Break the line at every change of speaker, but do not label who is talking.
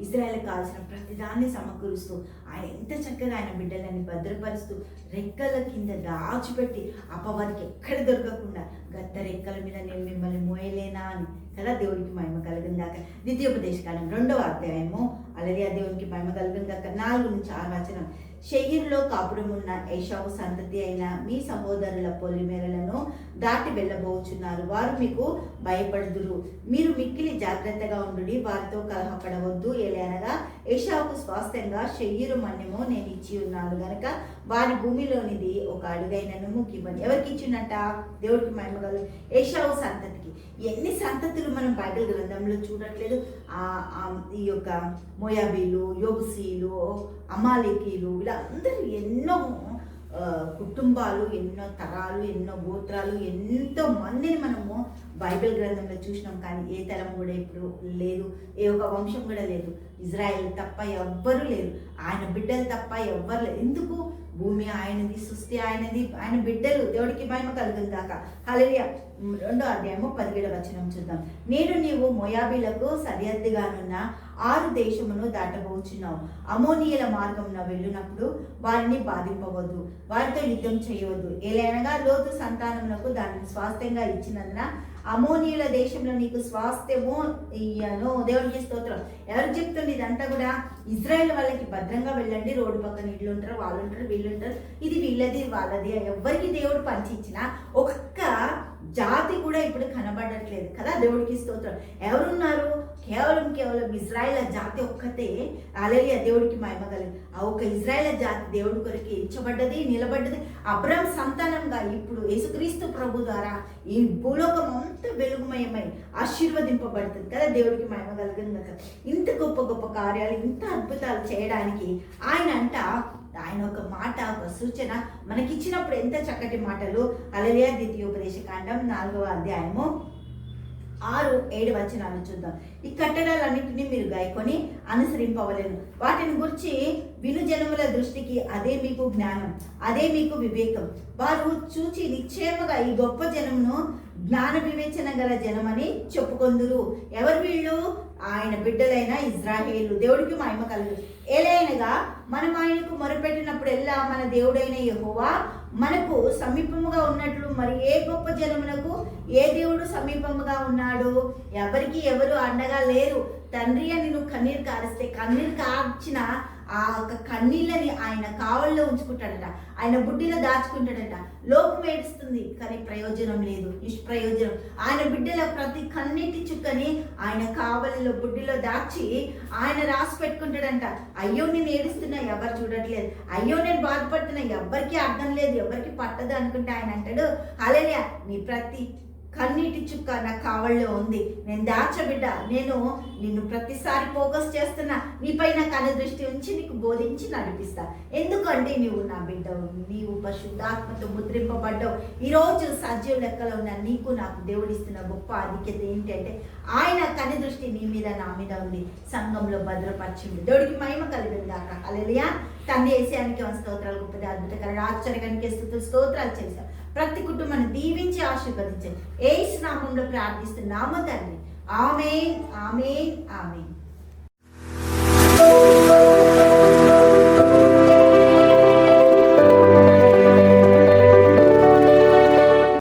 Israel కావాల్సిన ప్రతిదాన్ని సమకూరుస్తూ ఆయన ఎంత చక్కగా ఆయన బిడ్డలని భద్రపరుస్తూ రెక్కల కింద దాచిపెట్టి అపవాదికి ఎక్కడ దొరకకుండా గద్ద రెక్కల మీద నేను మిమ్మల్ని మోయలేనా అని కదా. దేవుడికి మహిమ కలుగుందాక. ద్వితీయోపదేశకాండం 2వ అధ్యాయము హల్లెలూయా. దేవునికి మహిమ కలుగుందాక. 4-6 వచనం. షెయీరులో కాపురమున్న ఏశావు సంతతి అయిన మీ సహోదరుల పొలిమేరలను దాటి వెళ్ళబోచున్నారు. వారు మీకు భయపడుదురు. మీరు మిక్కిలి జాగ్రత్తగా ఉండుడి, వారితో కలహపడవద్దు. ఏలయనగా ఏశావుకు స్వాస్థ్యంగా షెయీరు మన్యము నేను ఇచ్చి ఉన్నాను గనక వారి భూమిలోనిది ఒక అడుగైనను ముఖ్యమని. ఎవరికి ఇచ్చినట్ట? దేవుడికి మహిమ కలుగు. ఏశావు సంతతికి. ఎన్ని సంతతులు మనం బైబిల్ గ్రంథంలో చూడట్లేదు. ఈ యొక్క మోయాబీలు, యోబుసీలు, అమాలేకీలు, వీళ్ళందరూ ఎన్నో కుటుంబాలు, ఎన్నో తరాలు, ఎన్నో గోత్రాలు, ఎంతో మందిని మనము బైబిల్ గ్రంథంలో చూసినాం. కానీ ఏ తరం కూడా ఇప్పుడు లేదు, ఏ ఒక వంశం కూడా లేదు. ఇజ్రాయెల్ తప్ప ఎవ్వరూ లేరు, ఆయన బిడ్డలు తప్ప ఎవ్వరు లేరు. ఎందుకు? భూమి ఆయనది, సృష్టి ఆయనది, ఆయన బిడ్డలు. దేవుడికి మహిమ కలుగుందాక. హల్లెలూయా. 2వ అధ్యాయము 17వ వచనం చూద్దాం. నేడు నీవు మోయాబీలకు సరిహద్దుగానున్న 6 దేశమును దాటబోచున్నావు. అమోనీయుల మార్గమున వెళ్ళినప్పుడు వారిని బాధింపవద్దు, వారితో యుద్ధం చేయవద్దు. ఏలైనగా లోతు సంతానమునకు దానిని స్వాస్థ్యంగా ఇచ్చినందున అమోనీయుల దేశంలో నీకు స్వాస్థ్యము ఇయ్యను. దేవునికి స్తోత్రం. ఎవరు చెప్తుంది ఇదంతా కూడా? ఇజ్రాయెల్ వాళ్ళకి భద్రంగా వెళ్ళండి, రోడ్డు పక్కన ఇళ్ళు ఉంటారు, వాళ్ళు ఉంటారు, వీళ్ళు ఉంటారు, ఇది వీళ్ళది వాళ్ళది. ఎవరికి దేవుడు పంచి ఇచ్చినా ఒక్క జాతి కూడా ఇప్పుడు కనబడట్లేదు కదా. దేవుడికి స్తోత్రం. ఎవరున్నారు? కేవలం ఇజ్రాయెల్ జాతి ఒక్కతే. హల్లెలూయా. దేవుడికి మహిమ కలుగు. ఆ ఒక్క ఇజ్రాయెల్ జాతి దేవుడి కొరకు ఎంచబడ్డది, నిలబడ్డది. అబ్రహాం సంతానంగా ఇప్పుడు యేసుక్రీస్తు ప్రభు ద్వారా ఈ భూలోకం అంతా వెలుగుమయమై ఆశీర్వదింపబడుతుంది కదా. దేవుడికి మహిమ కలుగుతుంది. ఇంత గొప్ప గొప్ప కార్యాలు, ఇంత అద్భుతాలు చేయడానికి ఆయన ఒక మాట, ఒక సూచన మనకిచ్చినప్పుడు ఎంత చక్కటి మాటలు. హల్లెలూయా. ద్వితీయోపదేశకాండం 4వ అధ్యాయము 6-7 వచనాలు చూద్దాం. ఈ కట్టడాలన్నింటినీ మీరు గాయకొని అనుసరింపవలేను. వాటిని గురించి విను జనముల దృష్టికి అదే మీకు జ్ఞానం, అదే మీకు వివేకం. వారు చూచి నిశ్చయముగా ఈ గొప్ప జనమును జ్ఞాన వివేచన గల జనమని చెప్పుకొందురు. ఎవరు వీళ్ళు? ఆయన బిడ్డలైన ఇజ్రాయేలు. దేవుడికి మహిమ కలుగు. ఏలైనగా మనం ఆయనకు మొరపెట్టినప్పుడెల్లా మన దేవుడైన యెహోవా మనకు సమీపముగా ఉన్నట్లు మరి ఏ గొప్ప జనమునకు ఏ దేవుడు సమీపముగా ఉన్నాడు? ఎవరు అండగా లేరు. తండ్రి అని నువ్వు కన్నీరు కారిస్తే కన్నీరు కార్చిన ఆ కన్నీళ్ళని ఆయన కావల్లో ఉంచుకుంటాడట, ఆయన బుడ్డిలో దాచుకుంటాడట. లోకం ఏడుస్తుంది కానీ ప్రయోజనం లేదు, నిష్ప్రయోజనం. ఆయన బిడ్డల ప్రతి కన్నీటి చుక్కని ఆయన కావలిలో బుడ్డిలో దాచి ఆయన రాసి పెట్టుకుంటాడంట. అయ్యో నేను ఏడుస్తున్నా, ఎవరు చూడట్లేదు. అయ్యో నేను బాధపడుతున్నా, ఎవరికి అర్థం లేదు, ఎవరికి పట్టదు అనుకుంటే ఆయన అంటాడు, హల్లెలూయా, నీ ప్రతి కన్నీటి చుక్క నా కావల్లో ఉంది, నేను దాచబిడ్డ, నేను నిన్ను ప్రతిసారి ఫోకస్ చేస్తున్నా, నీపై నా కను దృష్టి ఉంచి నీకు బోధించి నడిపిస్తా. ఎందుకంటే నీవు నా బిడ్డవు, నీవు పరిశుద్ధాత్మతో ముద్రింపబడ్డావు. ఈరోజు సజీవ లెక్కలో ఉన్న నీకు నాకు దేవుడిస్తున్న గొప్ప ఆధిక్యత ఏంటంటే ఆయన కను దృష్టి నీ మీద నా మీద ఉంది, సంఘంలో భద్రపరిచింది. దేవుడికి మహిమ కలిగింది కాక. హల్లెలూయా. తండ్రి యేసయ్యానికి స్తోత్రాలు, గొప్పది ఆశ్చర్యకరమైన ఆశ్చర్యానికి స్తోత్రాలు చేశాం. ప్రతి కుటుంబాన్ని దీవించి ఆశీర్వదించండి. యేసు నామములో ప్రార్థిస్తున్నాము తండ్రి. ఆమేన్, ఆమేన్, ఆమేన్.